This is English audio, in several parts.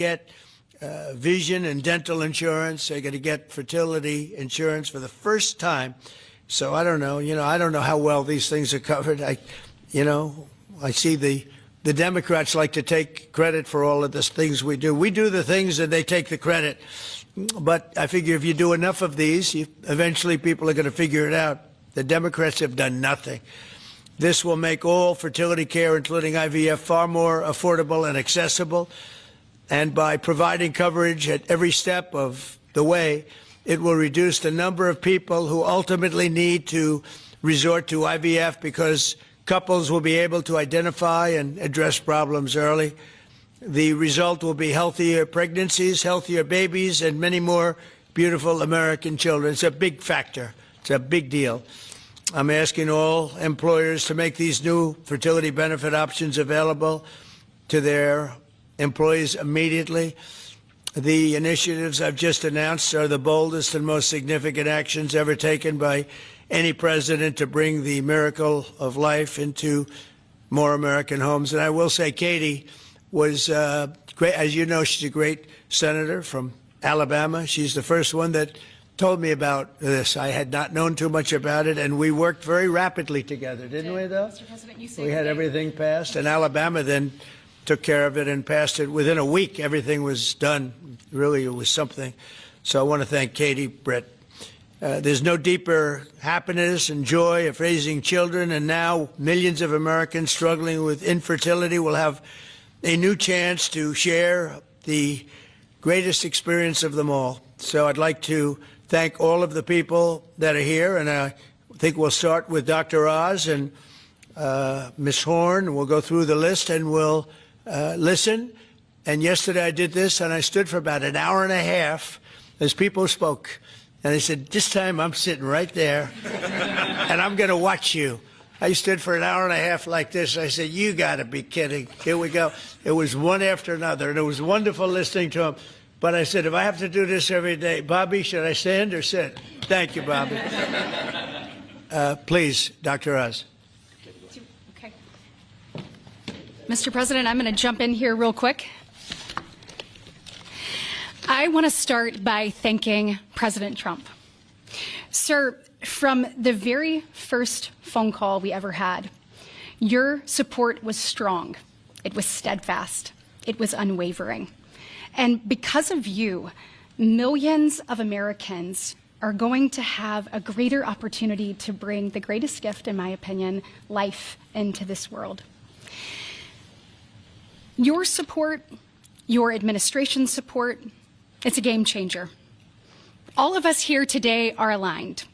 get vision and dental insurance. They're going to get fertility insurance for the first time. So I don't know. I don't know how well these things are covered. I see the Democrats like to take credit for all of the things we do. We do the things and they take the credit. But I figure if you do enough of these, eventually people are going to figure it out. The Democrats have done nothing. This will make all fertility care, including IVF, far more affordable and accessible. And by providing coverage at every step of the way, it will reduce the number of people who ultimately need to resort to IVF because couples will be able to identify and address problems early. The result will be healthier pregnancies, healthier babies, and many more beautiful American children. It's a big factor. It's a big deal. I'm asking all employers to make these new fertility benefit options available to their employees immediately. The initiatives I've just announced are the boldest and most significant actions ever taken by any president to bring the miracle of life into more American homes. And I will say Katie was great. As you know, she's a great senator from Alabama. She's the first one that told me about this. I had not known too much about it, and we worked very rapidly together, didn't we, though? Mr. President, you saved we had everything passed, and Alabama then took care of it and passed it. Within a week, everything was done. Really, it was something. So I want to thank Katie, Brett. There's no deeper happiness and joy of raising children, and now millions of Americans struggling with infertility will have a new chance to share the greatest experience of them all. So I'd like to thank all of the people that are here, and I think we'll start with Dr. Oz and Ms. Horn. We'll go through the list and we'll listen. And yesterday I did this, and I stood for about an hour and a half as people spoke. And I said, this time I'm sitting right there, and I'm going to watch you. I stood for an hour and a half like this. I said, you got to be kidding. Here we go. It was one after another, and it was wonderful listening to them. But I said, if I have to do this every day, Bobby, should I stand or sit? Thank you, Bobby. Please, Dr. Oz. Okay. Mr. President, I'm going to jump in here real quick. I want to start by thanking President Trump. Sir, from the very first phone call we ever had, your support was strong. It was steadfast. It was unwavering. And because of you, millions of Americans are going to have a greater opportunity to bring the greatest gift, in my opinion, life into this world. Your support, your administration's support, it's a game changer. All of us here today are aligned.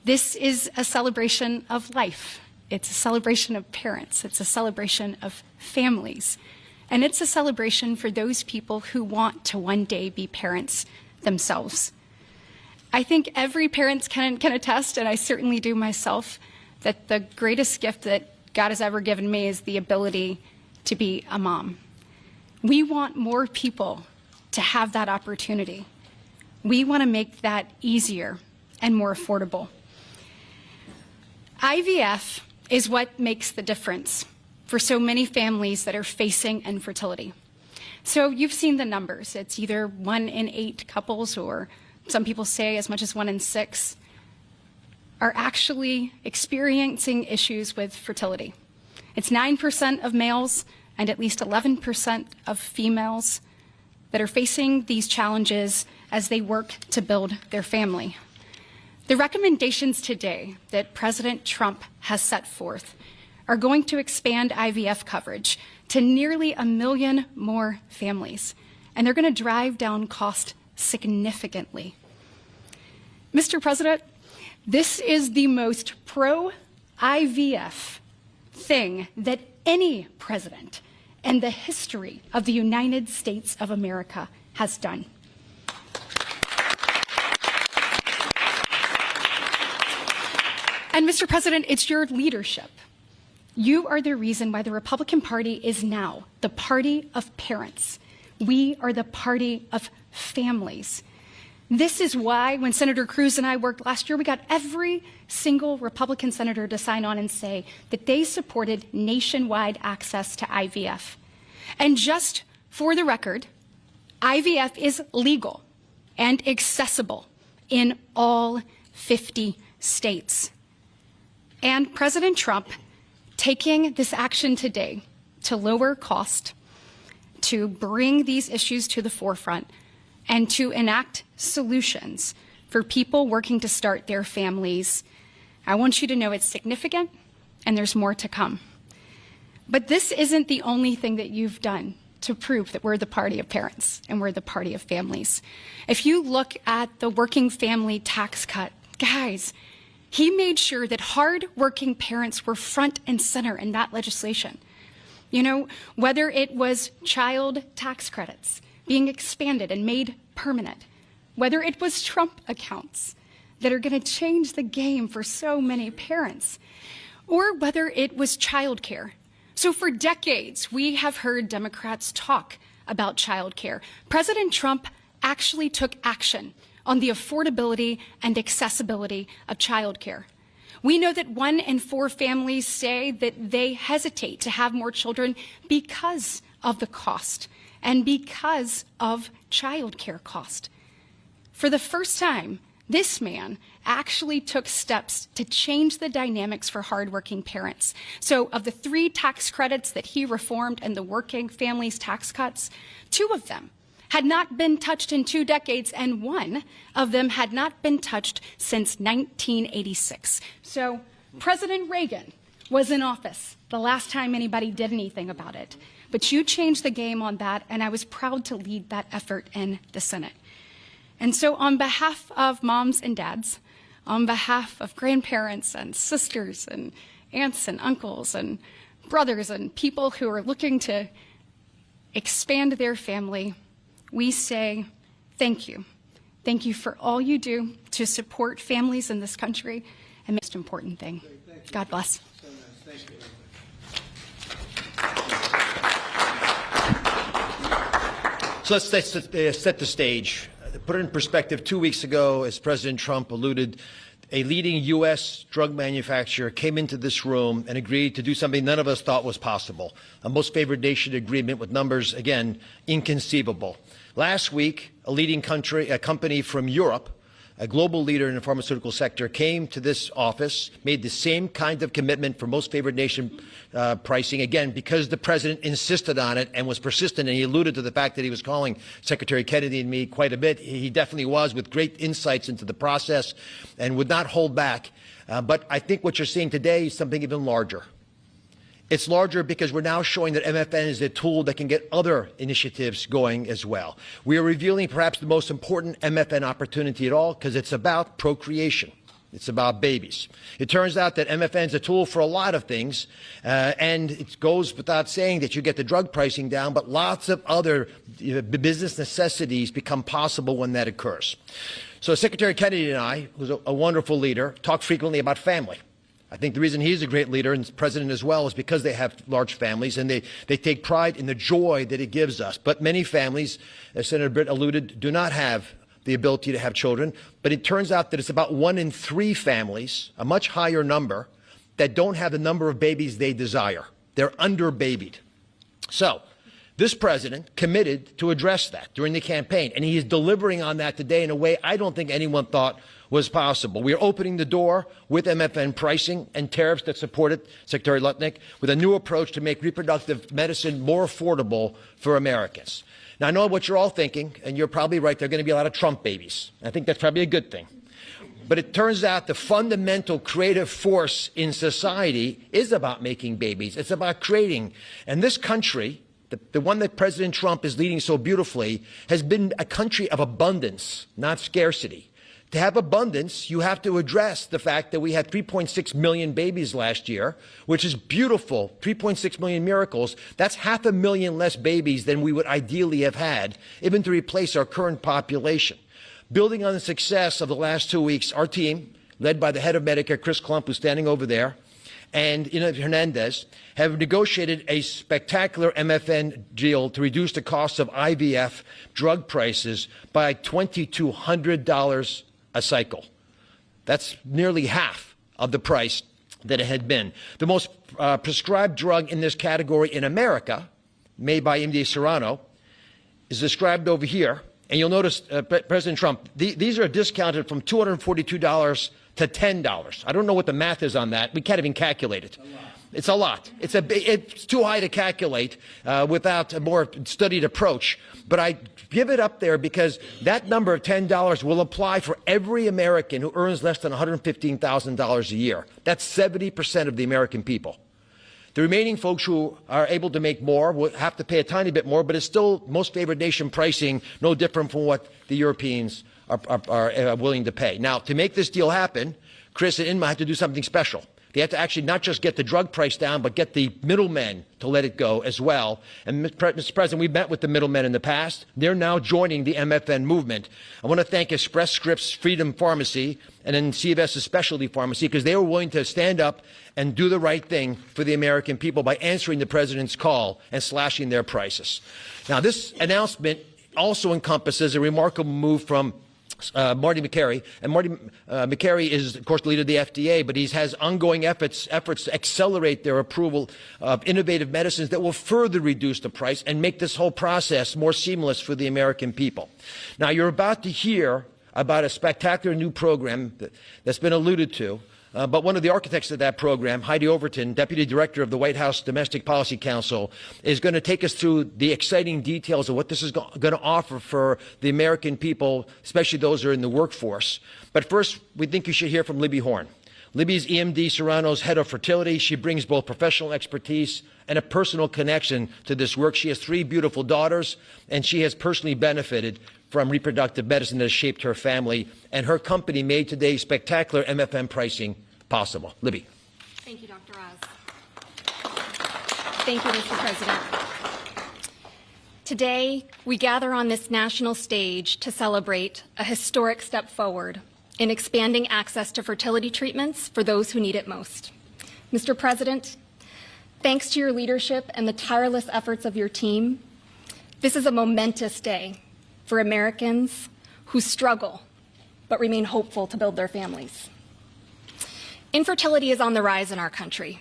This is a celebration of life. It's a celebration of parents. It's a celebration of families. And it's a celebration for those people who want to one day be parents themselves. I think every parent can attest, and I certainly do myself, that the greatest gift that God has ever given me is the ability to be a mom. We want more people to have that opportunity. We want to make that easier and more affordable. IVF is what makes the difference for so many families that are facing infertility. So you've seen the numbers. It's either 1 in 8 couples, or some people say as much as 1 in 6, are actually experiencing issues with fertility. It's 9% of males and at least 11% of females that are facing these challenges as they work to build their family. The recommendations today that President Trump has set forth are going to expand IVF coverage to nearly 1 million more families, and they're going to drive down cost significantly. Mr. President, this is the most pro-IVF thing that any president in the history of the United States of America has done. And Mr. President, it's your leadership. You are the reason why the Republican Party is now the party of parents. We are the party of families. This is why when Senator Cruz and I worked last year, we got every single Republican senator to sign on and say that they supported nationwide access to IVF. And just for the record, IVF is legal and accessible in all 50 states. And President Trump taking this action today to lower cost, to bring these issues to the forefront, and to enact solutions for people working to start their families, I want you to know it's significant and there's more to come. But this isn't the only thing that you've done to prove that we're the party of parents and we're the party of families. If you look at the working family tax cut, guys, he made sure that hard-working parents were front and center in that legislation. You know, whether it was child tax credits being expanded and made permanent, whether it was Trump accounts that are going to change the game for so many parents, or whether it was childcare. So for decades, we have heard Democrats talk about childcare. President Trump actually took action on the affordability and accessibility of childcare. We know that 1 in 4 families say that they hesitate to have more children because of the cost and because of childcare cost. For the first time, this man actually took steps to change the dynamics for hardworking parents. So of the 3 tax credits that he reformed and the working families tax cuts, 2 of them had not been touched in 2 decades, and 1 of them had not been touched since 1986. So President Reagan was in office the last time anybody did anything about it. But you changed the game on that, and I was proud to lead that effort in the Senate. And so on behalf of moms and dads, on behalf of grandparents and sisters and aunts and uncles and brothers and people who are looking to expand their family, we say thank you. Thank you for all you do to support families in this country. And most important thing, God bless. So let's set the stage. Put it in perspective, 2 weeks ago, as President Trump alluded, a leading U.S. drug manufacturer came into this room and agreed to do something none of us thought was possible. A most favored nation agreement with numbers, again, inconceivable. Last week, a leading company from Europe, a global leader in the pharmaceutical sector, came to this office, made the same kind of commitment for most favored nation pricing, again, because the president insisted on it and was persistent, and he alluded to the fact that he was calling Secretary Kennedy and me quite a bit. He definitely was, with great insights into the process and would not hold back. But I think what you're seeing today is something even larger. It's larger because we're now showing that MFN is a tool that can get other initiatives going as well. We are revealing perhaps the most important MFN opportunity at all, because it's about procreation. It's about babies. It turns out that MFN is a tool for a lot of things, and it goes without saying that you get the drug pricing down, but lots of other business necessities become possible when that occurs. So Secretary Kennedy and I, who's a wonderful leader, talk frequently about family. I think the reason he's a great leader, and president as well, is because they have large families and they take pride in the joy that it gives us. But many families, as Senator Britt alluded, do not have the ability to have children. But it turns out that it's about 1 in 3 families, a much higher number, that don't have the number of babies they desire. They're under-babied. So this president committed to address that during the campaign, and he is delivering on that today in a way I don't think anyone thought was possible. We are opening the door with MFN pricing and tariffs that support it, Secretary Lutnick, with a new approach to make reproductive medicine more affordable for Americans. Now, I know what you're all thinking, and you're probably right. There are going to be a lot of Trump babies. I think that's probably a good thing. But it turns out the fundamental creative force in society is about making babies. It's about creating. And this country, the one that President Trump is leading so beautifully, has been a country of abundance, not scarcity. To have abundance, you have to address the fact that we had 3.6 million babies last year, which is beautiful. 3.6 million miracles. That's 500,000 less babies than we would ideally have had, even to replace our current population. Building on the success of the last 2 weeks, our team, led by the head of Medicare, Chris Klump, who's standing over there, and Ina Hernandez, have negotiated a spectacular MFN deal to reduce the cost of IVF drug prices by $2,200 a cycle. That's nearly half of the price that it had been. The most prescribed drug in this category in America, made by MD Serrano, is described over here. And you'll notice, President Trump, these are discounted from $242 to $10. I don't know what the math is on that. We can't even calculate it. It's a lot. It's too high to calculate without a more studied approach. But I give it up there because that number of $10 will apply for every American who earns less than $115,000 a year. That's 70% of the American people. The remaining folks who are able to make more will have to pay a tiny bit more, but it's still most favored nation pricing, no different from what the Europeans are willing to pay. Now, to make this deal happen, Chris and Inma had to do something special. They had to actually not just get the drug price down, but get the middlemen to let it go as well. And Mr. President, we've met with the middlemen in the past. They're now joining the MFN movement. I want to thank Express Scripts Freedom Pharmacy and then CVS's Specialty Pharmacy because they were willing to stand up and do the right thing for the American people by answering the president's call and slashing their prices. Now, this announcement also encompasses a remarkable move from Marty Makary. And Marty Makary is, of course, the leader of the FDA, but he has ongoing efforts to accelerate their approval of innovative medicines that will further reduce the price and make this whole process more seamless for the American people. Now, you're about to hear about a spectacular new program that's been alluded to. But one of the architects of that program, Heidi Overton, Deputy Director of the White House Domestic Policy Council, is going to take us through the exciting details of what this is going to offer for the American people, especially those who are in the workforce. But first, we think you should hear from Libby Horn. Libby's EMD Serrano's head of fertility. She brings both professional expertise and a personal connection to this work. She has 3 beautiful daughters, and she has personally benefited from reproductive medicine that has shaped her family. And her company made today's spectacular MFN pricing possible. Libby. Thank you, Dr. Oz. Thank you, Mr. President. Today, we gather on this national stage to celebrate a historic step forward in expanding access to fertility treatments for those who need it most. Mr. President, thanks to your leadership and the tireless efforts of your team, this is a momentous day for Americans who struggle but remain hopeful to build their families. Infertility is on the rise in our country.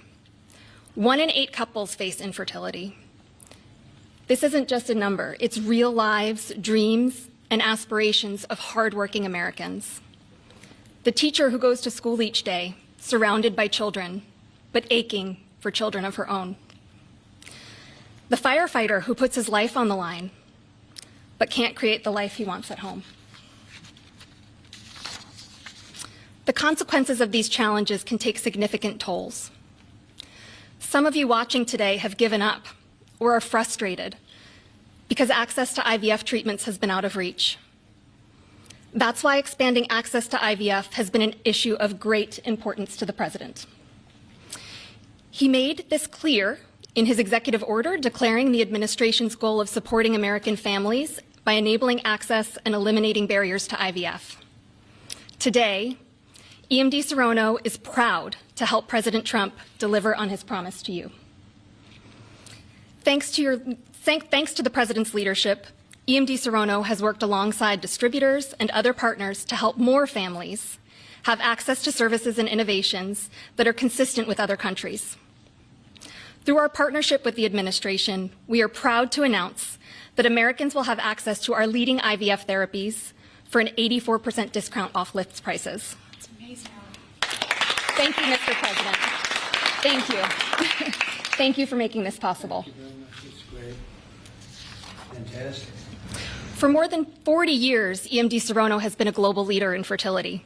1 in 8 couples face infertility. This isn't just a number, it's real lives, dreams, and aspirations of hardworking Americans. The teacher who goes to school each day, surrounded by children, but aching for children of her own. The firefighter who puts his life on the line, but can't create the life he wants at home. The consequences of these challenges can take significant tolls. Some of you watching today have given up or are frustrated because access to IVF treatments has been out of reach. That's why expanding access to IVF has been an issue of great importance to the President. He made this clear in his executive order declaring the administration's goal of supporting American families by enabling access and eliminating barriers to IVF. Today, EMD Serrano is proud to help President Trump deliver on his promise to you. Thanks to the President's leadership, EMD Serrano has worked alongside distributors and other partners to help more families have access to services and innovations that are consistent with other countries. Through our partnership with the administration, we are proud to announce that Americans will have access to our leading IVF therapies for an 84% discount off list prices. Thank you, Mr. President. Thank you. Thank you for making this possible. Thank you very much. It's great. Fantastic. For more than 40 years, EMD Serrano has been a global leader in fertility.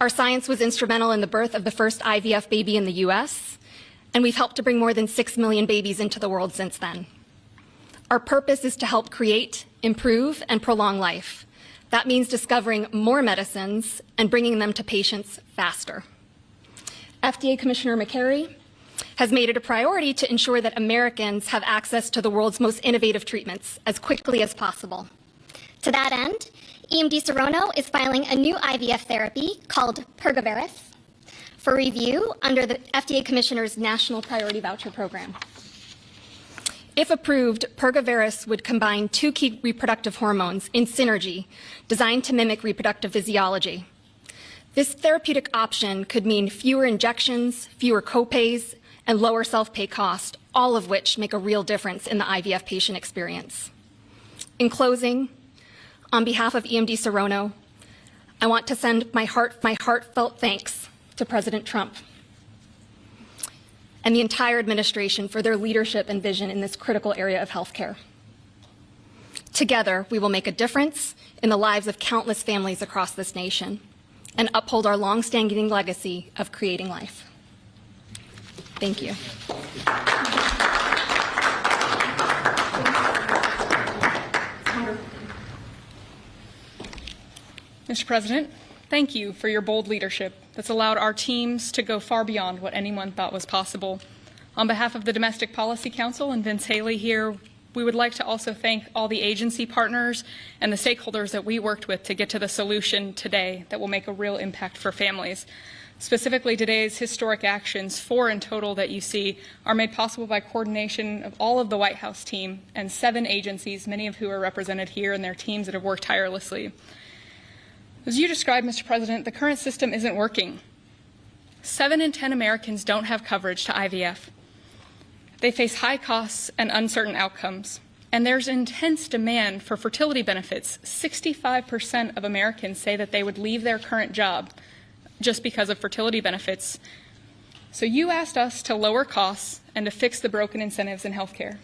Our science was instrumental in the birth of the first IVF baby in the U.S., and we've helped to bring more than 6 million babies into the world since then. Our purpose is to help create, improve, and prolong life. That means discovering more medicines and bringing them to patients faster. FDA Commissioner Makary has made it a priority to ensure that Americans have access to the world's most innovative treatments as quickly as possible. To that end, EMD Serrano is filing a new IVF therapy called Pergoveris for review under the FDA Commissioner's National Priority Voucher Program. If approved, Pergoveris would combine 2 key reproductive hormones in synergy designed to mimic reproductive physiology. This therapeutic option could mean fewer injections, fewer copays, and lower self-pay cost, all of which make a real difference in the IVF patient experience. In closing, on behalf of EMD Serono, I want to send my heartfelt thanks to President Trump and the entire administration for their leadership and vision in this critical area of healthcare. Together, we will make a difference in the lives of countless families across this nation and uphold our long-standing legacy of creating life. Thank you. Mr. President, thank you for your bold leadership that's allowed our teams to go far beyond what anyone thought was possible. On behalf of the Domestic Policy Council and Vince Haley here, we would like to also thank all the agency partners and the stakeholders that we worked with to get to the solution today that will make a real impact for families. Specifically, today's historic actions, 4 in total that you see, are made possible by coordination of all of the White House team and 7 agencies, many of who are represented here, and their teams that have worked tirelessly. As you described, Mr. President, the current system isn't working. 7 in 10 Americans don't have coverage to IVF. They face high costs and uncertain outcomes. And there's intense demand for fertility benefits. 65% of Americans say that they would leave their current job just because of fertility benefits. So you asked us to lower costs and to fix the broken incentives in healthcare.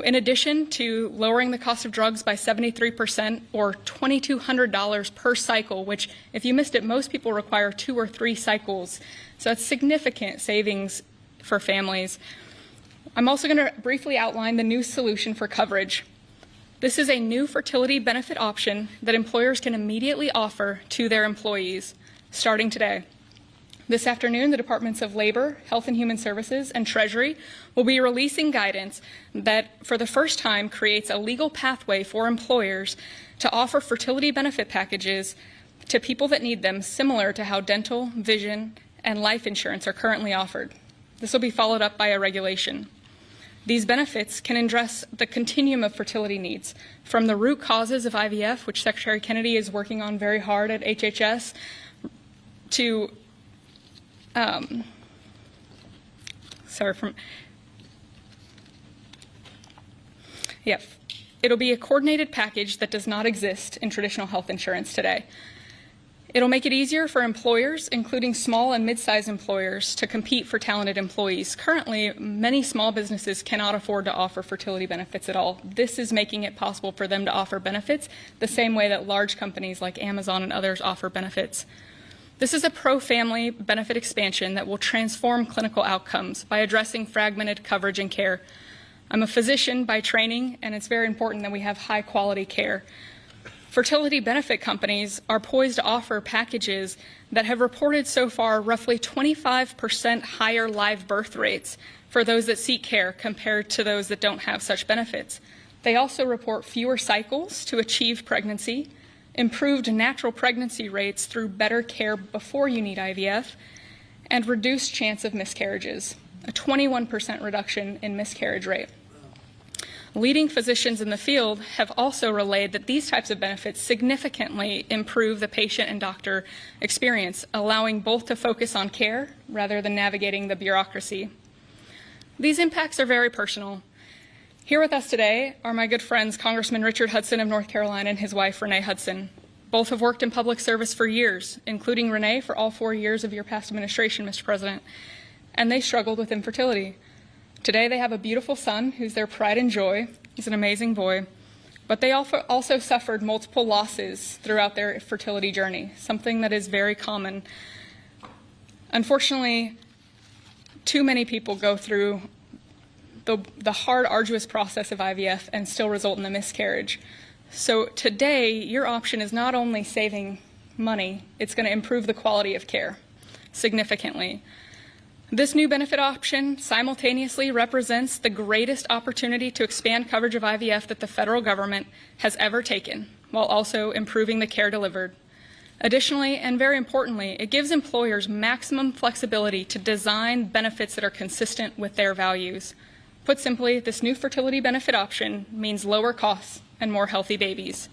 In addition to lowering the cost of drugs by 73% or $2,200 per cycle, which if you missed it, most people require 2 or 3 cycles. So that's significant savings for families. I'm also going to briefly outline the new solution for coverage. This is a new fertility benefit option that employers can immediately offer to their employees starting today. This afternoon, the Departments of Labor, Health and Human Services, and Treasury will be releasing guidance that, for the first time, creates a legal pathway for employers to offer fertility benefit packages to people that need them, similar to how dental, vision, and life insurance are currently offered. This will be followed up by a regulation. These benefits can address the continuum of fertility needs, from the root causes of IVF, which Secretary Kennedy is working on very hard at HHS, to it'll be a coordinated package that does not exist in traditional health insurance today. It'll make it easier for employers, including small and mid-sized employers, to compete for talented employees. Currently, many small businesses cannot afford to offer fertility benefits at all. This is making it possible for them to offer benefits the same way that large companies like Amazon and others offer benefits. This is a pro-family benefit expansion that will transform clinical outcomes by addressing fragmented coverage and care. I'm a physician by training, and it's very important that we have high-quality care. Fertility benefit companies are poised to offer packages that have reported so far roughly 25% higher live birth rates for those that seek care compared to those that don't have such benefits. They also report fewer cycles to achieve pregnancy, improved natural pregnancy rates through better care before you need IVF, and reduced chance of miscarriages, a 21% reduction in miscarriage rate. Leading physicians in the field have also relayed that these types of benefits significantly improve the patient and doctor experience, allowing both to focus on care rather than navigating the bureaucracy. These impacts are very personal. Here with us today are my good friends, Congressman Richard Hudson of North Carolina and his wife, Renee Hudson. Both have worked in public service for years, including Renee for all 4 years of your past administration, Mr. President, and they struggled with infertility. Today they have a beautiful son who's their pride and joy. He's an amazing boy. But they also suffered multiple losses throughout their fertility journey, something that is very common. Unfortunately, too many people go through the hard, arduous process of IVF and still result in a miscarriage. So today, your option is not only saving money, it's going to improve the quality of care significantly. This new benefit option simultaneously represents the greatest opportunity to expand coverage of IVF that the federal government has ever taken, while also improving the care delivered. Additionally, and very importantly, it gives employers maximum flexibility to design benefits that are consistent with their values. Put simply, this new fertility benefit option means lower costs and more healthy babies.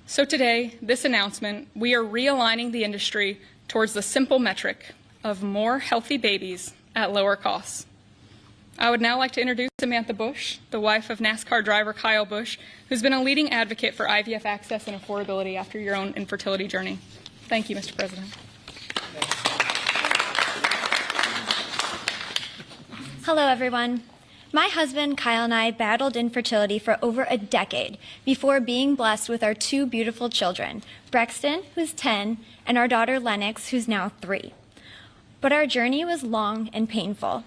So today, this announcement, we are realigning the industry towards the simple metric of more healthy babies at lower costs. I would now like to introduce Samantha Bush, the wife of NASCAR driver Kyle Busch, who's been a leading advocate for IVF access and affordability after your own infertility journey. Thank you, Mr. President. Hello, everyone. My husband, Kyle, and I battled infertility for over a decade before being blessed with our two beautiful children, Brexton, who's 10, and our daughter, Lennox, who's now 3. But our journey was long and painful.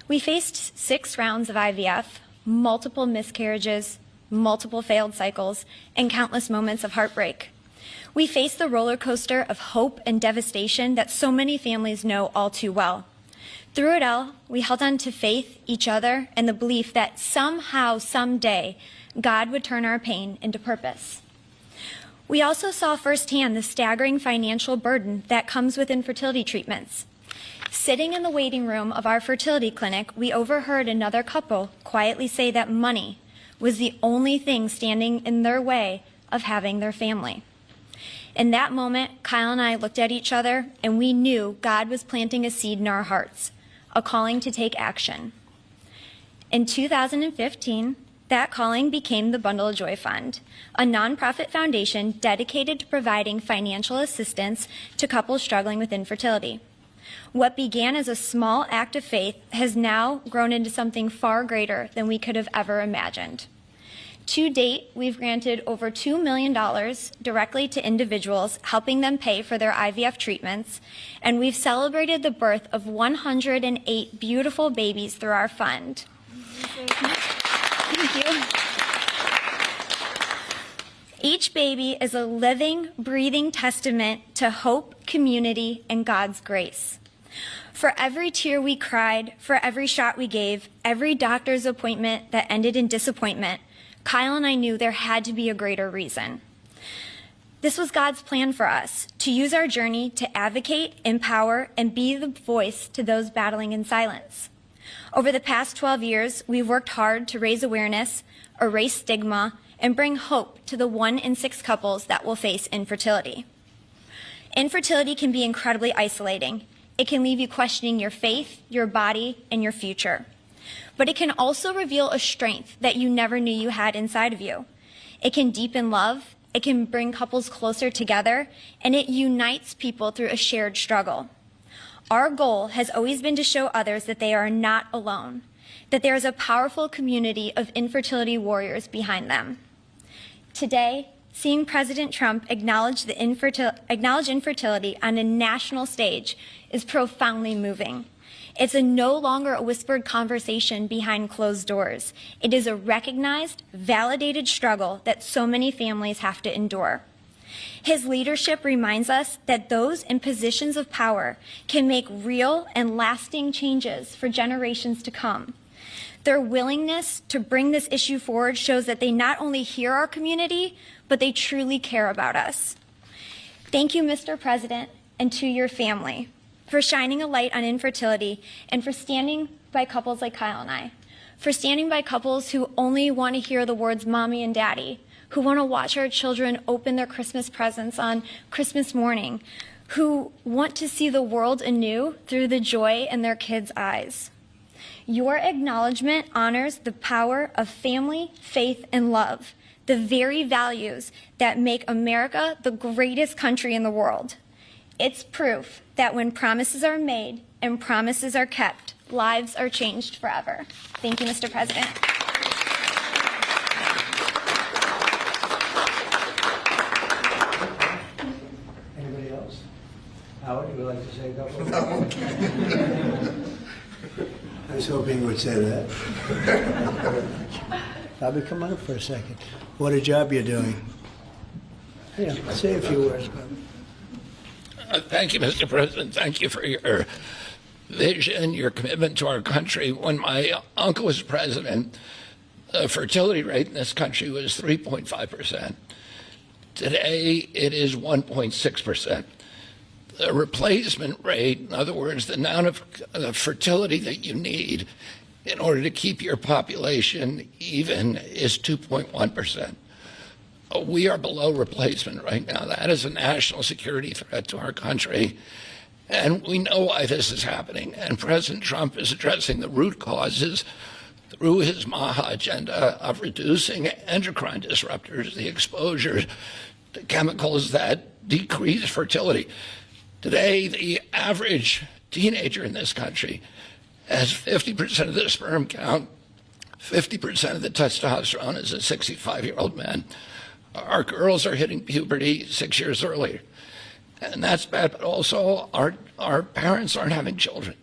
We faced 6 rounds of IVF, multiple miscarriages, multiple failed cycles, and countless moments of heartbreak. We faced the roller coaster of hope and devastation that so many families know all too well. Through it all, we held on to faith, each other, and the belief that somehow, someday, God would turn our pain into purpose. We also saw firsthand the staggering financial burden that comes with infertility treatments. Sitting in the waiting room of our fertility clinic, we overheard another couple quietly say that money was the only thing standing in their way of having their family. In that moment, Kyle and I looked at each other, and we knew God was planting a seed in our hearts, a calling to take action. In 2015, that calling became the Bundle of Joy Fund, a nonprofit foundation dedicated to providing financial assistance to couples struggling with infertility. What began as a small act of faith has now grown into something far greater than we could have ever imagined. To date, we've granted over $2 million directly to individuals, helping them pay for their IVF treatments, and we've celebrated the birth of 108 beautiful babies through our fund. Thank you. Each baby is a living, breathing testament to hope, community, and God's grace. For every tear we cried, for every shot we gave, every doctor's appointment that ended in disappointment, Kyle and I knew there had to be a greater reason. This was God's plan for us, to use our journey to advocate, empower, and be the voice to those battling in silence. Over the past 12 years, we've worked hard to raise awareness, erase stigma, and bring hope to the 1 in 6 couples that will face infertility. Infertility can be incredibly isolating. It can leave you questioning your faith, your body, and your future. But it can also reveal a strength that you never knew you had inside of you. It can deepen love, it can bring couples closer together, and it unites people through a shared struggle. Our goal has always been to show others that they are not alone, that there is a powerful community of infertility warriors behind them. Today, seeing President Trump acknowledge infertility on a national stage is profoundly moving. It's no longer a whispered conversation behind closed doors. It is a recognized, validated struggle that so many families have to endure. His leadership reminds us that those in positions of power can make real and lasting changes for generations to come. Their willingness to bring this issue forward shows that they not only hear our community, but they truly care about us. Thank you, Mr. President, and to your family for shining a light on infertility and for standing by couples like Kyle and I, for standing by couples who only want to hear the words mommy and daddy, who want to watch our children open their Christmas presents on Christmas morning, who want to see the world anew through the joy in their kids' eyes. Your acknowledgement honors the power of family, faith, and love, the very values that make America the greatest country in the world. It's proof that when promises are made and promises are kept, lives are changed forever. Thank you, Mr. President. Anybody else? Howard, you would like to say a couple? I was hoping you would say that. Bobby, come on up for a second. What a job you're doing. Yeah, say a few words, Bobby. Thank you, Mr. President. Thank you for your vision, your commitment to our country. When my uncle was president, the fertility rate in this country was 3.5%. Today, it is 1.6%. The replacement rate, in other words, the amount of fertility that you need in order to keep your population even, is 2.1%. We are below replacement right now. That is a national security threat to our country. And we know why this is happening. And President Trump is addressing the root causes through his MAHA agenda of reducing endocrine disruptors, the exposure to chemicals that decrease fertility. Today, the average teenager in this country has 50% of the sperm count, 50% of the testosterone as a 65-year-old man. Our girls are hitting puberty 6 years earlier. And that's bad, but also our parents aren't having children.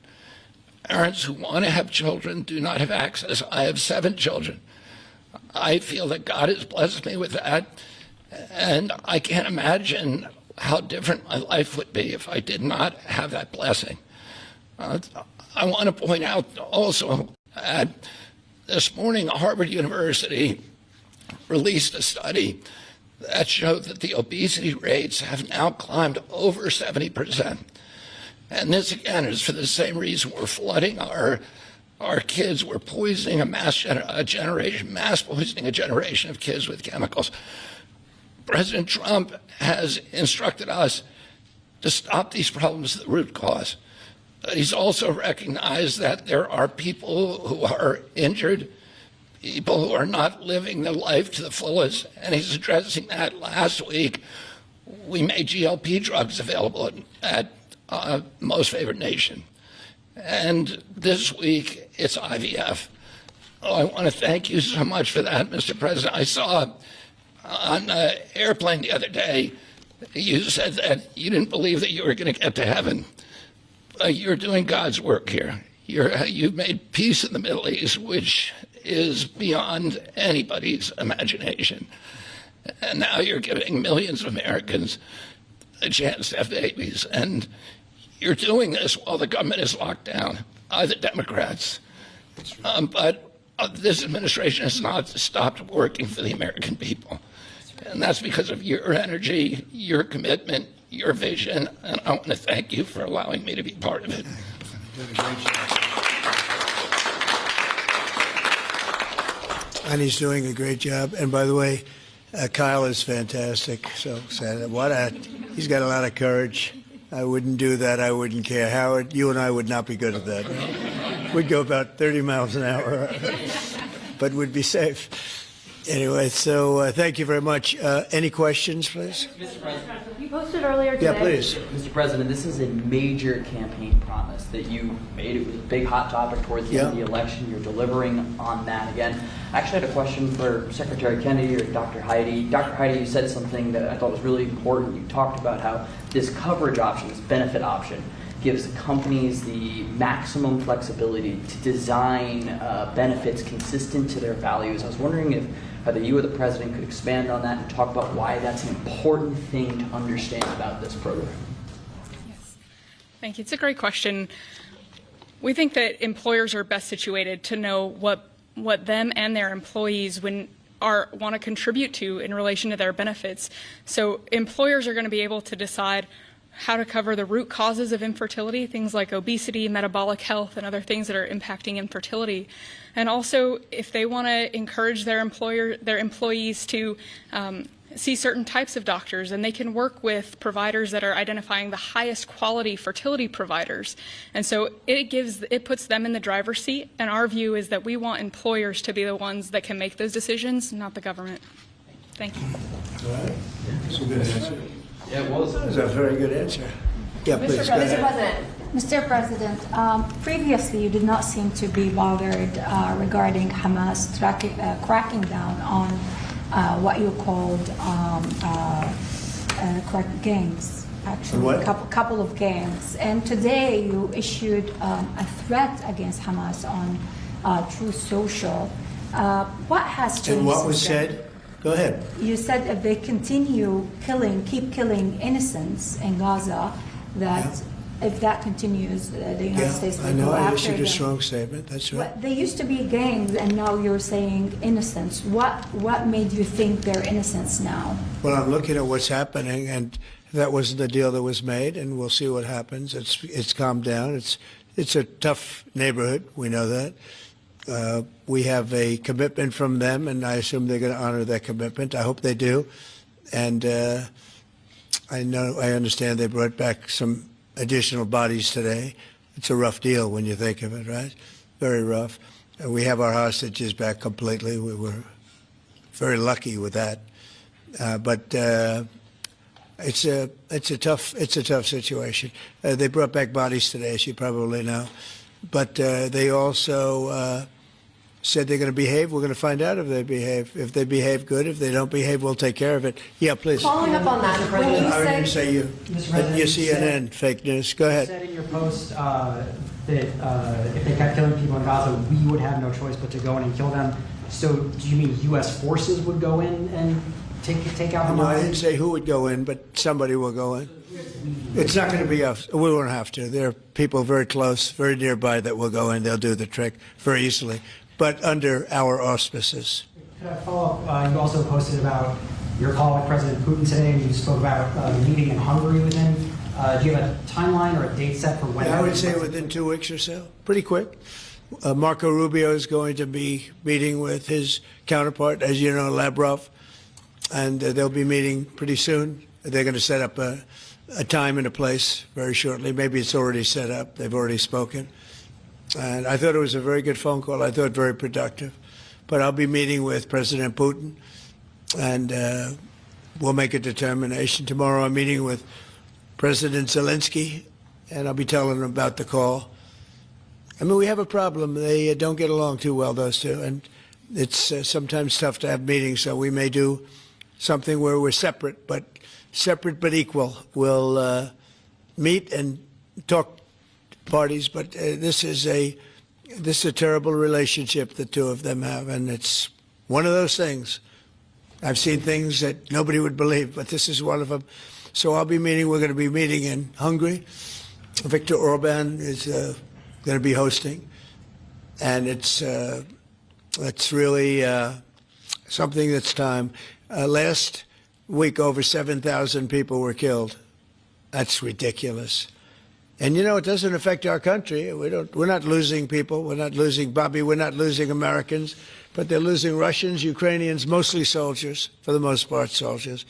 Parents who want to have children do not have access. I have 7 children. I feel that God has blessed me with that, and I can't imagine how different my life would be if I did not have that blessing. I want to point out also that this morning Harvard University released a study that showed that the obesity rates have now climbed over 70%. And this, again, is for the same reason we're flooding our kids. We're poisoning mass poisoning a generation of kids with chemicals. President Trump has instructed us to stop these problems at the root cause. But he's also recognized that there are people who are injured, people who are not living their life to the fullest, and he's addressing that. Last week, we made GLP drugs available at Most Favored Nation. And this week, it's IVF. Oh, I want to thank you so much for that, Mr. President. I saw on an airplane the other day, you said that you didn't believe that you were going to get to heaven. You're doing God's work here. You've made peace in the Middle East, which is beyond anybody's imagination. And now you're giving millions of Americans a chance to have babies. And you're doing this while the government is locked down by the Democrats. But this administration has not stopped working for the American people. And that's because of your energy, your commitment, your vision. And I want to thank you for allowing me to be part of it. And he's doing a great job. And by the way, Kyle is fantastic. So he's got a lot of courage. I wouldn't do that. I wouldn't care. Howard, you and I would not be good at that. We'd go about 30 miles an hour, but we'd be safe. Anyway, so thank you very much. Any questions, please? Mr. President, you posted earlier today. Yeah, please. Mr. President, this is a major campaign promise that you made. It was a big hot topic towards the end of the election. You're delivering on that again. I actually had a question for Secretary Kennedy or Dr. Heidi. Dr. Heidi, you said something that I thought was really important. You talked about how this coverage option, this benefit option, gives companies the maximum flexibility to design benefits consistent to their values. I was wondering if either you or the President could expand on that and talk about why that's an important thing to understand about this program. Yes. Thank you. It's a great question. We think that employers are best situated to know what them and their employees want to contribute to in relation to their benefits. So employers are going to be able to decide how to cover the root causes of infertility, things like obesity, metabolic health, and other things that are impacting infertility. And also, if they want to encourage their employees to see certain types of doctors, and they can work with providers that are identifying the highest quality fertility providers. And so it puts them in the driver's seat. And our view is that we want employers to be the ones that can make those decisions, not the government. Thank you. All right. That's a good answer. Yeah, it was. That was a very good answer. Yeah, please, go ahead. Mr. President, previously you did not seem to be bothered regarding Hamas cracking down on what you called gangs, actually, a couple of gangs. And today you issued a threat against Hamas on Truth Social. What has changed? And what was said? Go ahead. You said if they continue keep killing innocents in Gaza, that if that continues, the United States will go after them. I know I issued a strong statement. That's right. They used to be gangs, and now you're saying innocents. What made you think they're innocents now? Well, I'm looking at what's happening, and that wasn't the deal that was made, and we'll see what happens. It's calmed down. It's a tough neighborhood. We know that. We have a commitment from them, and I assume they're going to honor that commitment. I hope they do. And I understand they brought back some additional bodies today. It's a rough deal when you think of it, right? Very rough. We have our hostages back completely. We were very lucky with that. But it's a tough situation. They brought back bodies today, as you probably know. But they also said they're going to behave. We're going to find out if they behave. If they behave, good. If they don't behave, we'll take care of it. Yeah, please. Following up on that, when you I didn't say say you. You CNN fake news. Go ahead. You said in your post that if they kept killing people in Gaza, we would have no choice but to go in and kill them. So do you mean U.S. forces would go in and take out Hamas? No, I didn't say who would go in, but somebody will go in. It's not going to be us. We won't have to. There are people very close, very nearby that will go in. They'll do the trick very easily, but under our auspices. Could I follow up? You also posted about your call with President Putin today, and you spoke about the meeting in Hungary with him. Do you have a timeline or a date set for when? I would say within 2 weeks or so, pretty quick. Marco Rubio is going to be meeting with his counterpart, as you know, Lavrov, and they'll be meeting pretty soon. They're going to set up a time and a place very shortly. Maybe it's already set up. They've already spoken. And I thought it was a very good phone call. I thought very productive. But I'll be meeting with President Putin, and we'll make a determination. Tomorrow I'm meeting with President Zelensky, and I'll be telling him about the call. I mean, we have a problem. They don't get along too well, those two, and it's sometimes tough to have meetings, so we may do something where we're separate but equal. We'll meet and talk parties, but this is a terrible relationship the two of them have, and it's one of those things. I've seen things that nobody would believe, but this is one of them. So we're going to be meeting in Hungary. Viktor Orban is going to be hosting, and it's really something that's time. Last week, over 7,000 people were killed. That's ridiculous. And you know, it doesn't affect our country. We're not losing people. We're not losing Bobby. We're not losing Americans, but they're losing Russians, Ukrainians, mostly soldiers, for the most part, soldiers.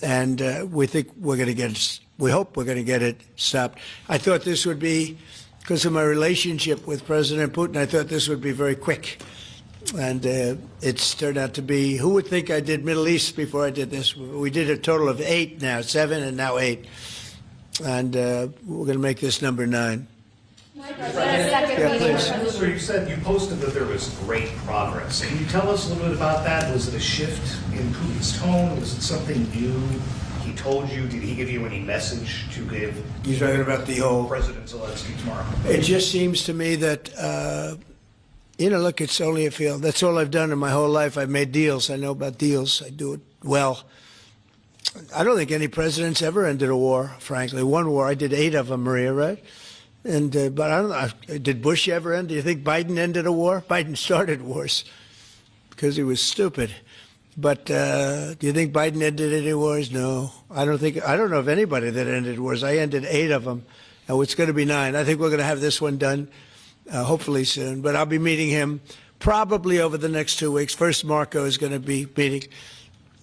And we think we're going to get it. We hope we're going to get it stopped. I thought this would be, because of my relationship with President Putin, I thought this would be very quick. And it's turned out to be, who would think I did Middle East before I did this? We did a total of 8 now, 7 and now 8. And we're going to make this number 9. Yeah, please. So you said you posted that there was great progress. Can you tell us a little bit about that? Was it a shift in Putin's tone? Was it something new he told you? Did he give you any message to give? You're talking about the whole President Zelensky tomorrow. It just seems to me that, look, it's only a field. That's all I've done in my whole life. I've made deals. I know about deals. I do it well. I don't think any president's ever ended a war, frankly. One war, I did 8 of them, Maria, right? And but I don't know, did Bush ever end? Do you think Biden ended a war? Biden started wars because he was stupid. But do you think Biden ended any wars? No, I don't know of anybody that ended wars. I ended 8 of them, and it's going to be 9. I think we're going to have this one done, hopefully soon. But I'll be meeting him probably over the next 2 weeks. First, Marco is going to be meeting.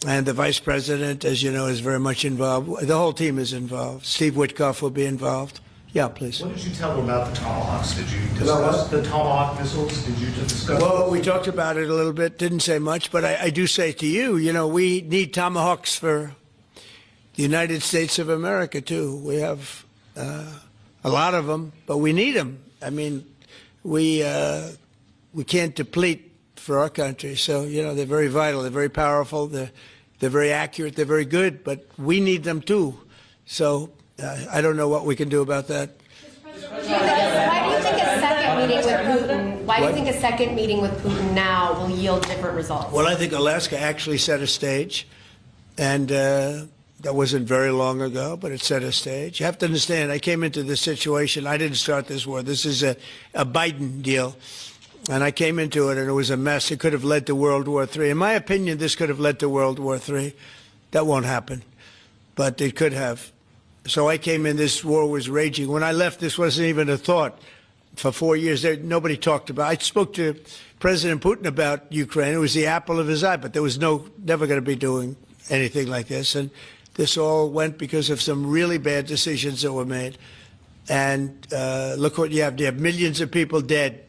And the vice president, as you know, is very much involved. The whole team is involved. Steve Witkoff will be involved. Yeah, please. What did you tell them about the Tomahawks? Did you discuss the Tomahawk missiles? Did you discuss? Well, we talked about it a little bit. Didn't say much, but I do say to you, we need Tomahawks for the United States of America, too. We have a lot of them, but we need them. I mean, we can't deplete for our country. So, they're very vital. They're very powerful. They're very accurate. They're very good, but we need them, too. So I don't know what we can do about that. Why do you think a second meeting with Putin? Why do you think a second meeting with Putin now will yield different results? Well, I think Alaska actually set a stage, and that wasn't very long ago, but it set a stage. You have to understand, I came into this situation. I didn't start this war. This is a Biden deal. And I came into it, and it was a mess. It could have led to World War III. In my opinion, this could have led to World War III. That won't happen, but it could have. So I came in, this war was raging. When I left, this wasn't even a thought. For 4 years, nobody talked about it. I spoke to President Putin about Ukraine. It was the apple of his eye, but there was never going to be doing anything like this. And this all went because of some really bad decisions that were made. And look what you have. You have millions of people dead.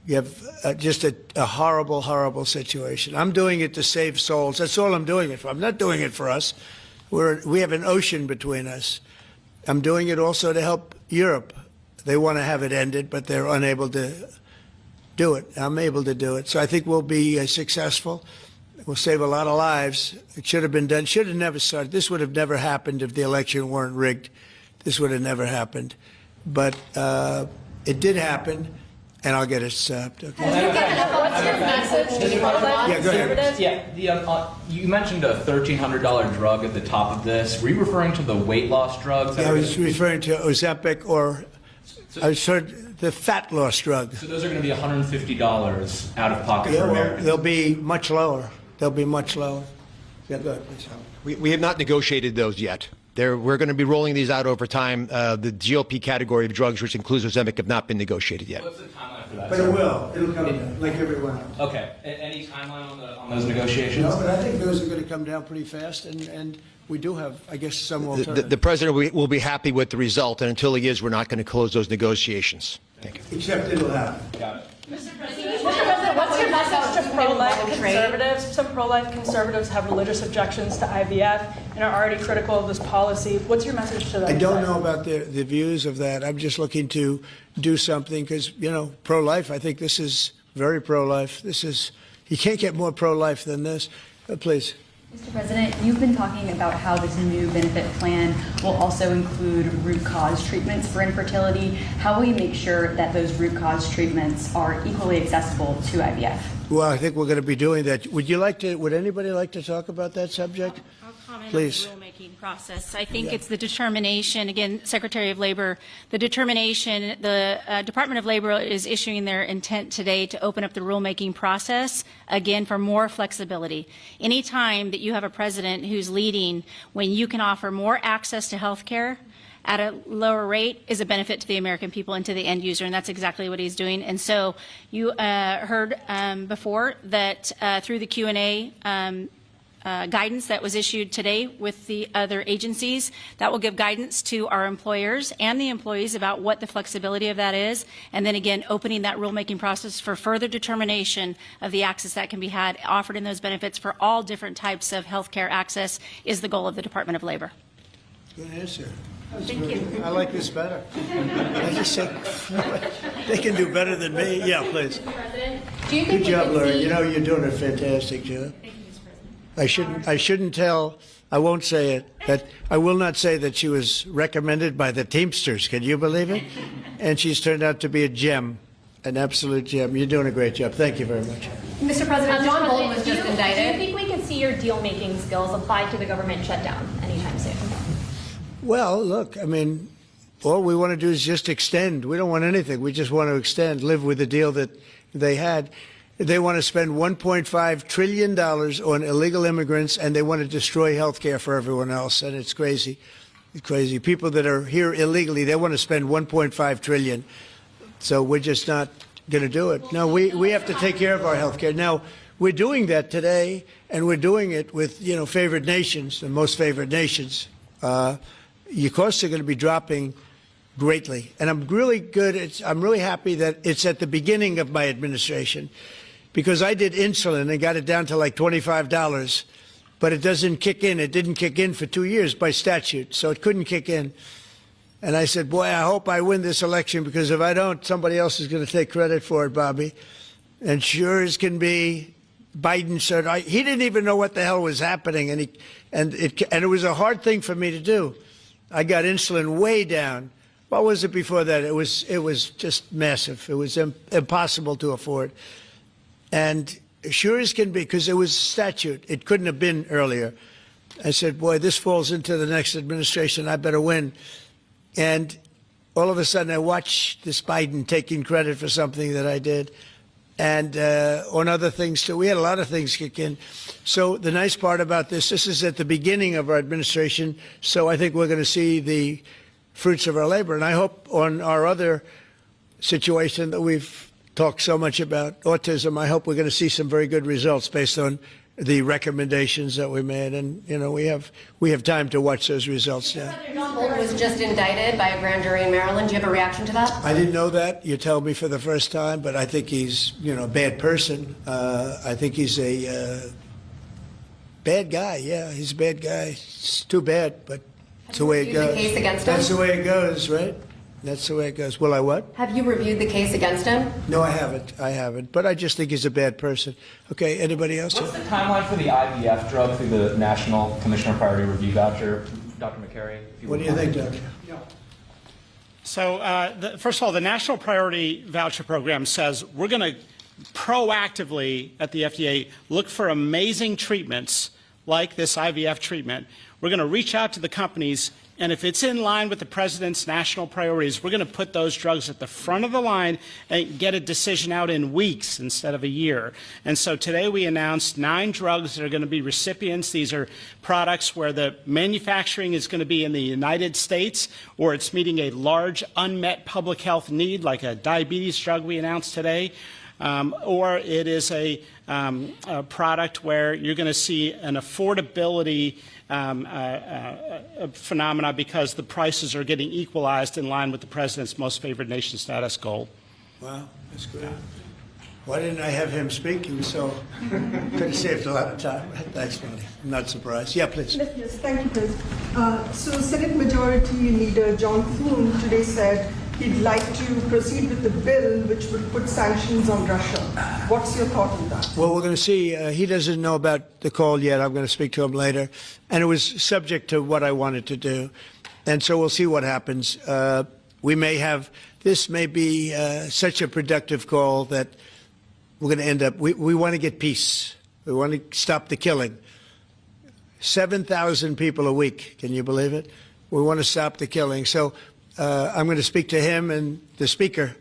You have just a horrible, horrible situation. I'm doing it to save souls. That's all I'm doing it for. I'm not doing it for us. We have an ocean between us. I'm doing it also to help Europe. They want to have it ended, but they're unable to do it. I'm able to do it. So I think we'll be successful. We'll save a lot of lives. It should have been done. Should have never started. This would have never happened if the election weren't rigged. This would have never happened. But it did happen, and I'll get it stopped. Okay? What's your message to pro-life Yeah, go ahead. conservatives? Yeah, you mentioned a $1,300 drug at the top of this. Were you referring to the weight loss drugs? I was referring to Ozempic, or I was referring the fat loss drug. So those are going to be $150 out of pocket for Americans. They'll be much lower. They'll be much lower. Yeah, go ahead, please. We have not negotiated those yet. We're going to be rolling these out over time. The GLP category of drugs, which includes Ozempic, have not been negotiated yet. What's the timeline for that? But it will. It'll come down, like everyone else. Okay. Any timeline on those negotiations? No, but I think those are going to come down pretty fast, and we do have, I guess, some alternatives. The president will be happy with the result, and until he is, we're not going to close those negotiations. Thank you. Except it'll happen. Got it. Mr. President, what's your message to pro-life conservatives? Some pro-life conservatives have religious objections to IVF and are already critical of this policy. What's your message to them? I don't know about the views of that. I'm just looking to do something because, pro-life, I think this is very pro-life. You can't get more pro-life than this. Please. Mr. President, you've been talking about how this new benefit plan will also include root cause treatments for infertility. How will you make sure that those root cause treatments are equally accessible to IVF? Well, I think we're going to be doing that. Would anybody like to talk about that subject? I'll comment Please. on the rulemaking process. I think it's the determination, again, Secretary of Labor, the determination, the Department of Labor is issuing their intent today to open up the rulemaking process, again, for more flexibility. Anytime that you have a president who's leading when you can offer more access to health care at a lower rate is a benefit to the American people and to the end user, and that's exactly what he's doing. And so you heard before that through the Q&A guidance that was issued today with the other agencies, that will give guidance to our employers and the employees about what the flexibility of that is, and then again opening that rulemaking process for further determination of the access that can be had offered in those benefits for all different types of health care access is the goal of the Department of Labor. Good answer. Thank you. I like this better. I just said, they can do better than me. Yeah, please. President, do you think Good job, Laura. You're doing a fantastic job. Thank you, Mr. President. I shouldn't tell, I won't say it, that I will not say that she was recommended by the Teamsters. Can you believe it? And she's turned out to be a gem, an absolute gem. You're doing a great job. Thank you very much. Mr. President, John Bolton was just Do you indicted. think we can see your deal-making skills applied to the government shutdown anytime soon? Well, look, I mean, all we want to do is just extend. We don't want anything. We just want to extend, live with the deal that they had. They want to spend $1.5 trillion on illegal immigrants, and they want to destroy health care for everyone else. And it's crazy. It's crazy. People that are here illegally, they want to spend $1.5 trillion. So we're just not going to do it. No, we have to take care of our health care. Now, we're doing that today, and we're doing it with, favored nations, the most favored nations. Your costs are going to be dropping greatly. And I'm really I'm really happy that it's at the beginning of my administration, because I did insulin and got it down to like $25, but it doesn't kick in. It didn't kick in for 2 years by statute, so it couldn't kick in. And I said, boy, I hope I win this election, because if I don't, somebody else is going to take credit for it, Bobby. And sure as can be, Biden said, he didn't even know what the hell was happening, and it was a hard thing for me to do. I got insulin way down. What was it before that? It was just massive. It was impossible to afford. And sure as can be, because it was statute, it couldn't have been earlier. I said, boy, this falls into the next administration. I better win. And all of a sudden, I watched this Biden taking credit for something that I did. And on other things, too. We had a lot of things kick in. So the nice part about this is at the beginning of our administration, so I think we're going to see the fruits of our labor. And I hope on our other situation that we've talked so much about, autism, I hope we're going to see some very good results based on the recommendations that we made, and we have time to watch those results now. John Bolton was just indicted by a grand jury in Maryland. Do you have a reaction to that? I didn't know that. You tell me for the first time, but I think he's a bad person. I think he's a bad guy. Yeah, he's a bad guy. It's too bad, but it's the way it goes. The case against him? That's the way it goes, right? That's the way it goes. Will I what? Have you reviewed the case against him? No, I haven't. But I just think he's a bad person. Okay, anybody else? What's the timeline for the IVF drug through the National Commissioner Priority Review Voucher? Dr. McCary? What do you think, Doctor? So, first of all, the National Priority Voucher Program says we're going to proactively at the FDA look for amazing treatments like this IVF treatment. We're going to reach out to the companies, and if it's in line with the president's national priorities, we're going to put those drugs at the front of the line and get a decision out in weeks instead of a year. And so today we announced 9 drugs that are going to be recipients. These are products where the manufacturing is going to be in the United States, or it's meeting a large unmet public health need, like a diabetes drug we announced today. Or it is a product where you're going to see an affordability phenomena because the prices are getting equalized in line with the president's most favored nation status goal. Wow, that's good. Why didn't I have him speak? He was so could have saved a lot of time. That's funny. I'm not surprised. Yeah, please. Yes, thank you, President. So Senate Majority Leader John Thune today said he'd like to proceed with the bill which would put sanctions on Russia. What's your thought on that? Well, we're going to see. He doesn't know about the call yet. I'm going to speak to him later. And it was subject to what I wanted to do. And so we'll see what happens. This may be such a productive call that we're going to end up, we want to get peace. We want to stop the killing. 7,000 people a week. Can you believe it? We want to stop the killing. So I'm going to speak to him and the speaker,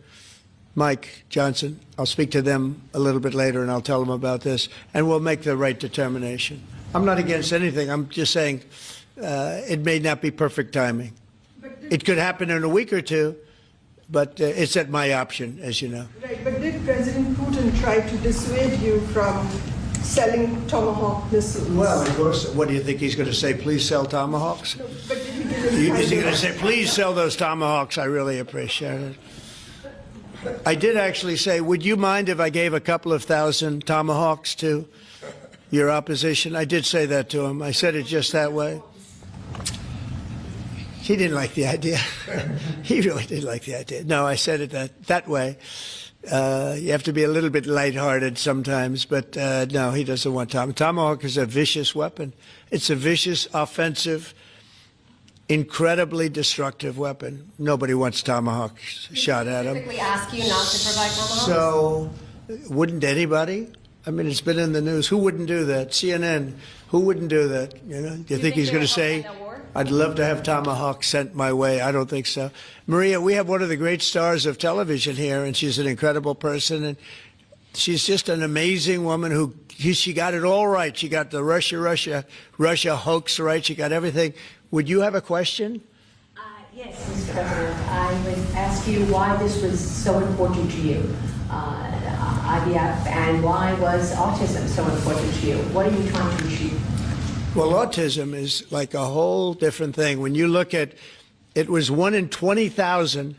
Mike Johnson. I'll speak to them a little bit later, and I'll tell them about this, and we'll make the right determination. I'm not against anything. I'm just saying it may not be perfect timing. It could happen in a week or two, but it's at my option, as you know. Right, but did President Putin try to dissuade you from selling Tomahawk missiles? Well, of course. What do you think he's going to say? Please sell Tomahawks? No, but did he give any Is he going to say, please sell those Tomahawks? I really appreciate it. I did actually say, would you mind if I gave a couple of thousand Tomahawks to your opposition? I did say that to him. I said it just that way. He didn't like the idea. He really didn't like the idea. No, I said it that way. You have to be a little bit lighthearted sometimes, but no, he doesn't want Tomahawk is a vicious weapon. It's a vicious, offensive, incredibly destructive weapon. Nobody wants Tomahawk shot at them. Specifically ask you not to provide Tomahawks? So, wouldn't anybody? I mean, it's been in the news. Who wouldn't do that? CNN. Who wouldn't do that? You know? Do you think he's going to say, I'd love to have Tomahawk sent my way? I don't think so. Maria, we have one of the great stars of television here, and she's an incredible person, and she's just an amazing woman who she got it all right. She got the Russia hoax right. She got everything. Would you have a question? Yes, Mr. President. I would ask you why this was so important to you, IVF, and why was autism so important to you? What are you trying to achieve? Well, autism is like a whole different thing. When you look at, it was 1 in 20,000.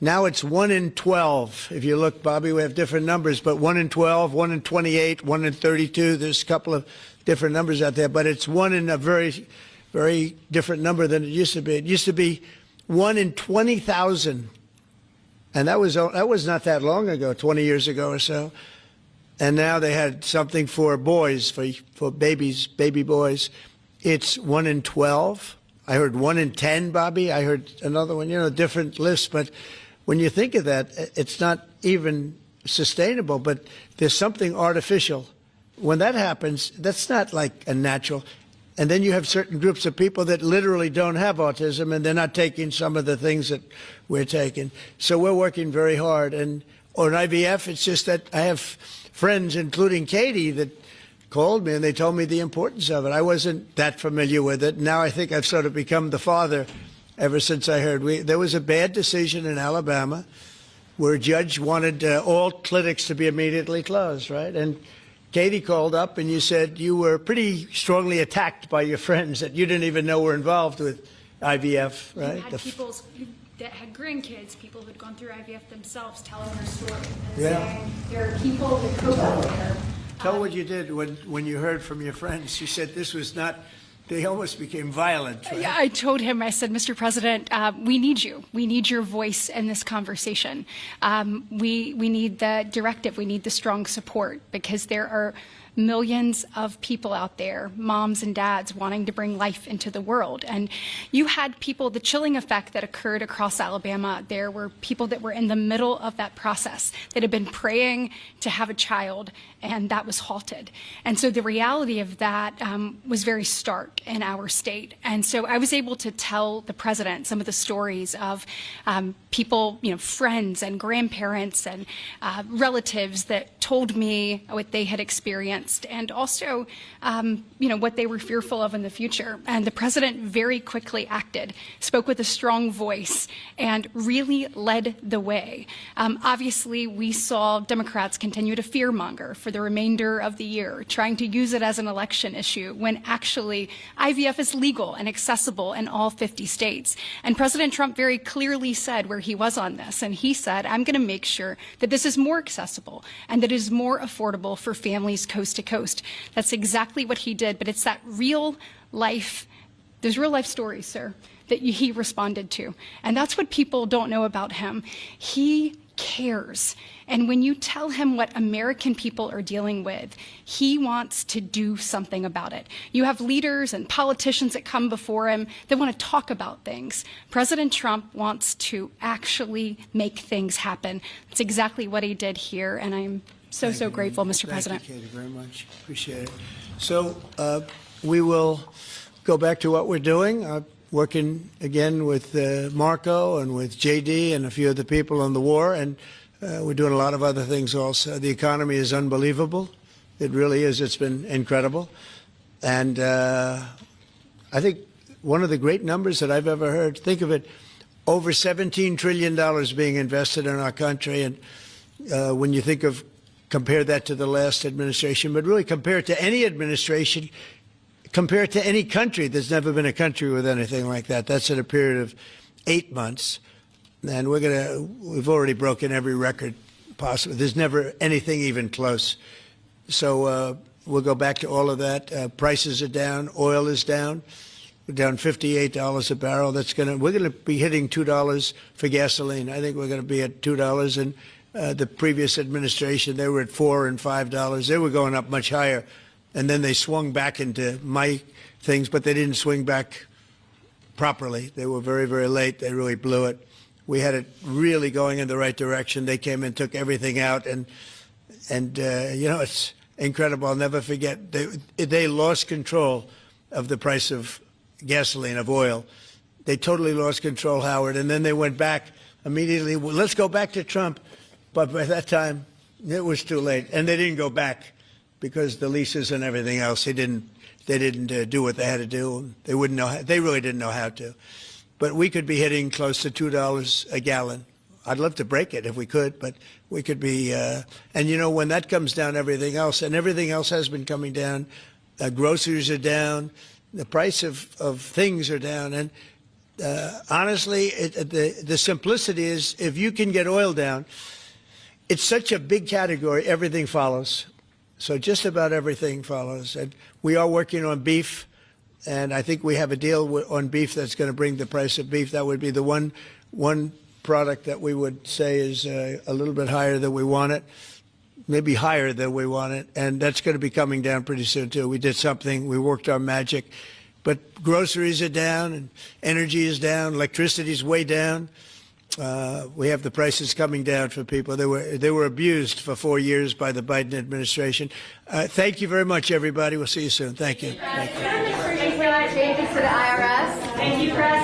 Now it's 1 in 12. If you look, Bobby, we have different numbers, but 1 in 12, 1 in 28, 1 in 32. There's a couple of different numbers out there, but it's 1 in a very, very different number than it used to be. It used to be 1 in 20,000. And that was not that long ago, 20 years ago or so. And now they had something for boys, for babies, baby boys. It's 1 in 12. I heard 1 in 10, Bobby. I heard another one, different lists. But when you think of that, it's not even sustainable, but there's something artificial. When that happens, that's not like a natural. And then you have certain groups of people that literally don't have autism, and they're not taking some of the things that we're taking. So we're working very hard. And on IVF, it's just that I have friends, including Katie, that called me and they told me the importance of it. I wasn't that familiar with it. Now I think I've sort of become the father ever since I heard. There was a bad decision in Alabama where a judge wanted all clinics to be immediately closed, right? And Katie called up and you said you were pretty strongly attacked by your friends that you didn't even know were involved with IVF, right? You had people that had grandkids, people who had gone through IVF themselves, telling their story and Yeah. saying there are people that cope out there. Tell what you did when you heard from your friends. You said this was not, they almost became violent. Right? Yeah, I told him, I said, Mr. President, we need you. We need your voice in this conversation. We need the directive. We need the strong support because there are millions of people out there, moms and dads, wanting to bring life into the world. And you had people, the chilling effect that occurred across Alabama, there were people that were in the middle of that process that had been praying to have a child, and that was halted. And so the reality of that was very stark in our state. And so I was able to tell the president some of the stories of people, friends and grandparents and relatives that told me what they had experienced and also, what they were fearful of in the future. And the president very quickly acted, spoke with a strong voice, and really led the way. Obviously, we saw Democrats continue to fearmonger for the remainder of the year, trying to use it as an election issue when actually IVF is legal and accessible in all 50 states. And President Trump very clearly said where he was on this. And he said, I'm going to make sure that this is more accessible and that it is more affordable for families coast to coast. That's exactly what he did, but it's that real life, those real life stories, sir, that he responded to. And that's what people don't know about him. He cares. And when you tell him what American people are dealing with, he wants to do something about it. You have leaders and politicians that come before him that want to talk about things. President Trump wants to actually make things happen. That's exactly what he did here, and I'm so grateful, Mr. President. Thank you, Katie, very much. Appreciate it. So we will go back to what we're doing. Working again with Marco and with JD and a few other people on the war, and we're doing a lot of other things also. The economy is unbelievable. It really is. It's been incredible. And I think one of the great numbers that I've ever heard, think of it, over $17 trillion being invested in our country. And when you think of, compare that to the last administration, but really compare it to any administration, compare it to any country. There's never been a country with anything like that. That's in a period of 8 months. And we've already broken every record possible. There's never anything even close. So we'll go back to all of that. Prices are down. Oil is down. We're down $58 a barrel. We're going to be hitting $2 for gasoline. I think we're going to be at $2. And the previous administration, they were at $4 and $5. They were going up much higher. And then they swung back into my things, but they didn't swing back properly. They were very, very late. They really blew it. We had it really going in the right direction. They came and took everything out. And it's incredible. I'll never forget. They lost control of the price of gasoline, of oil. They totally lost control, Howard. And then they went back immediately. Well, let's go back to Trump. But by that time, it was too late. And they didn't go back because the leases and everything else, they didn't do what they had to do. They wouldn't know. They really didn't know how to. But we could be hitting close to $2 a gallon. I'd love to break it if we could, but we could be. And when that comes down, everything else has been coming down. Groceries are down. The price of things are down. And honestly, the simplicity is if you can get oil down, it's such a big category, everything follows. So just about everything follows. And we are working on beef, and I think we have a deal on beef that's going to bring the price of beef. That would be the one product that we would say is a little bit higher than we want it, maybe higher than we want it. And that's going to be coming down pretty soon, too. We did something. We worked our magic. But groceries are down, and energy is down. Electricity is way down. We have the prices coming down for people. They were abused for 4 years by the Biden administration. Thank you very much, everybody. We'll see you soon. Thank you. Thank you. Changes to the IRS. Thank you, President.